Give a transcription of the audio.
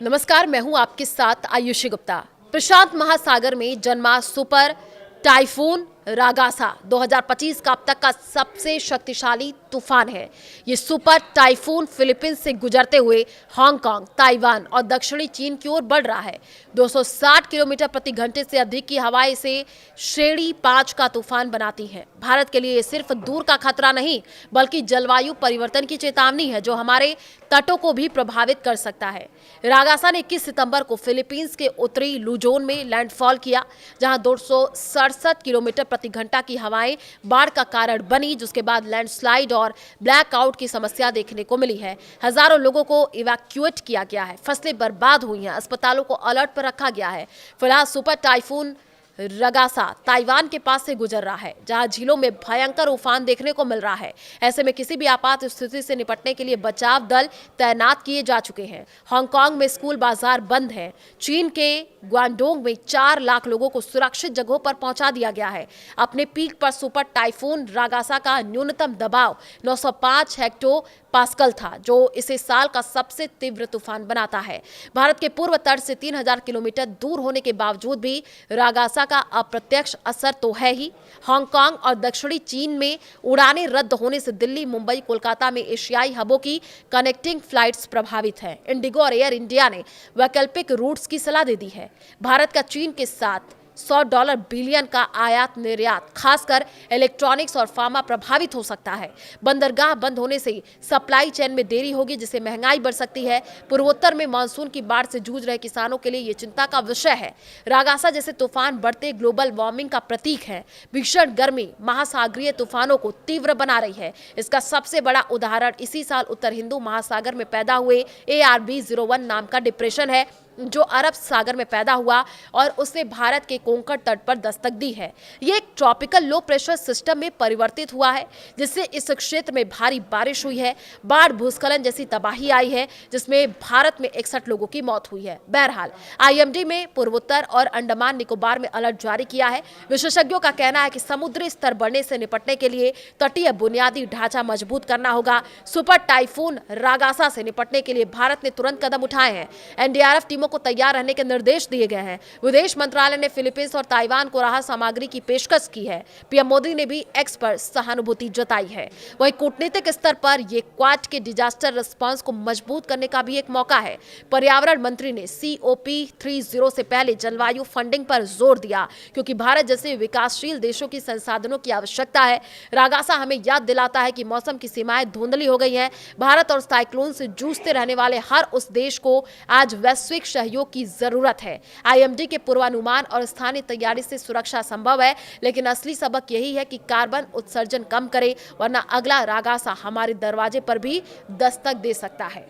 नमस्कार, मैं हूं आपके साथ आयुषी गुप्ता। प्रशांत महासागर में जन्मा सुपर टाइफून रागासा 2025 का अब तक का सबसे शक्तिशाली तूफान है। ये सुपर टाइफून फिलीपींस से गुजरते हुए हांगकांग, ताइवान और दक्षिणी चीन की ओर बढ़ रहा है। 260 किलोमीटर प्रति घंटे से अधिक की हवाएं इसे श्रेणी 5 का तूफान बनाती हैं। भारत के लिए ये सिर्फ दूर का खतरा नहीं, बल्कि जलवायु परिवर्तन की चेतावनी है, जो हमारे तटों को भी प्रभावित कर सकता है। रागासा ने 21 सितंबर को फिलीपींस के उत्तरी लुजोन में लैंडफॉल किया, जहां 267 किलोमीटर प्रति घंटा की हवाएं बाढ़ का कारण बनी, जिसके बाद लैंडस्लाइड और ब्लैकआउट की समस्या देखने को मिली है। हजारों लोगों को इवैक्यूएट किया गया है, फसलें बर्बाद हुई हैं, अस्पतालों को अलर्ट पर रखा गया है। फिलहाल सुपर टाइफून रगासा ताइवान के पास से गुजर रहा है, जहां झीलों में भयंकर उफान देखने को मिल रहा है। ऐसे में किसी भी आपात स्थिति से निपटने के लिए बचाव दल तैनात किए जा चुके हैं। हांगकांग में स्कूल बाजार बंद हैं। चीन के ग्वांडोंग में 4 लाख लोगों को सुरक्षित जगहों पर पहुंचा दिया गया है। अपने पीक पर सुपर टाइफून रागासा का न्यूनतम दबाव 905 हेक्टो पास्कल था, जो इसे साल का सबसे तीव्र तूफान बनाता है। भारत के पूर्व तट से 3000 किलोमीटर दूर होने के बावजूद भी रागासा का अप्रत्यक्ष असर तो है ही। हांगकांग और दक्षिणी चीन में उड़ानें रद्द होने से दिल्ली, मुंबई, कोलकाता में एशियाई हबों की कनेक्टिंग फ्लाइट्स प्रभावित हैं। इंडिगो और एयर इंडिया ने वैकल्पिक रूट्स की सलाह दे दी है। भारत का चीन के साथ $100 बिलियन का आयात निर्यात, खासकर इलेक्ट्रॉनिक्स और फार्मा प्रभावित हो सकता है। बंदरगाह बंद होने से सप्लाई चेन में देरी होगी, जिससे महंगाई बढ़ सकती है। पूर्वोत्तर में मानसून की बाढ़ से जूझ रहे किसानों के लिए ये चिंता का विषय है। रागासा जैसे तूफान बढ़ते ग्लोबल वार्मिंग का प्रतीक है। भीषण गर्मी महासागरीय तूफानों को तीव्र बना रही है। इसका सबसे बड़ा उदाहरण इसी साल उत्तर हिंदू महासागर में पैदा हुए ARB01 नाम का डिप्रेशन है, जो अरब सागर में पैदा हुआ और उसने भारत के कोंकण तट पर दस्तक दी है। ये एक ट्रॉपिकल लो प्रेशर सिस्टम में परिवर्तित हुआ है, जिससे इस क्षेत्र में भारी बारिश हुई है। बाढ़, भूस्खलन जैसी तबाही आई है, जिसमें भारत में 61 लोगों की मौत हुई है। बहरहाल IMD में पूर्वोत्तर और अंडमान निकोबार में अलर्ट जारी किया है। विशेषज्ञों का कहना है कि समुद्री स्तर बढ़ने से निपटने के लिए तटीय बुनियादी ढांचा मजबूत करना होगा। सुपर टाइफून रागासा से निपटने के लिए भारत ने तुरंत कदम उठाए हैं। NDRF टीमों को तैयार रहने के निर्देश दिए गए हैं। विदेश मंत्रालय ने फिलीपींस और ताइवान को राहत सामग्री की पेशकश की है। पीएम मोदी ने भी एक्स पर सहानुभूति जताई है। वहीं कूटनीतिक स्तर पर यह क्वाड के डिजास्टर रिस्पांस को मजबूत करने का भी एक मौका है। पर्यावरण मंत्री ने COP30 से पहले जलवायु फंडिंग पर जोर दिया, क्योंकि भारत जैसे विकासशील देशों की संसाधनों की आवश्यकता है। रागासा हमें याद दिलाता है कि मौसम की सीमाएं धुंधली हो गई हैं। भारत और साइक्लोन से जूझते रहने वाले हर उस देश को आज वैश्विक सहयोग की जरूरत है। IMD के पूर्वानुमान और स्थानीय तैयारी से सुरक्षा संभव है, लेकिन असली सबक यही है कि कार्बन उत्सर्जन कम करें, वरना अगला रागासा हमारे दरवाजे पर भी दस्तक दे सकता है।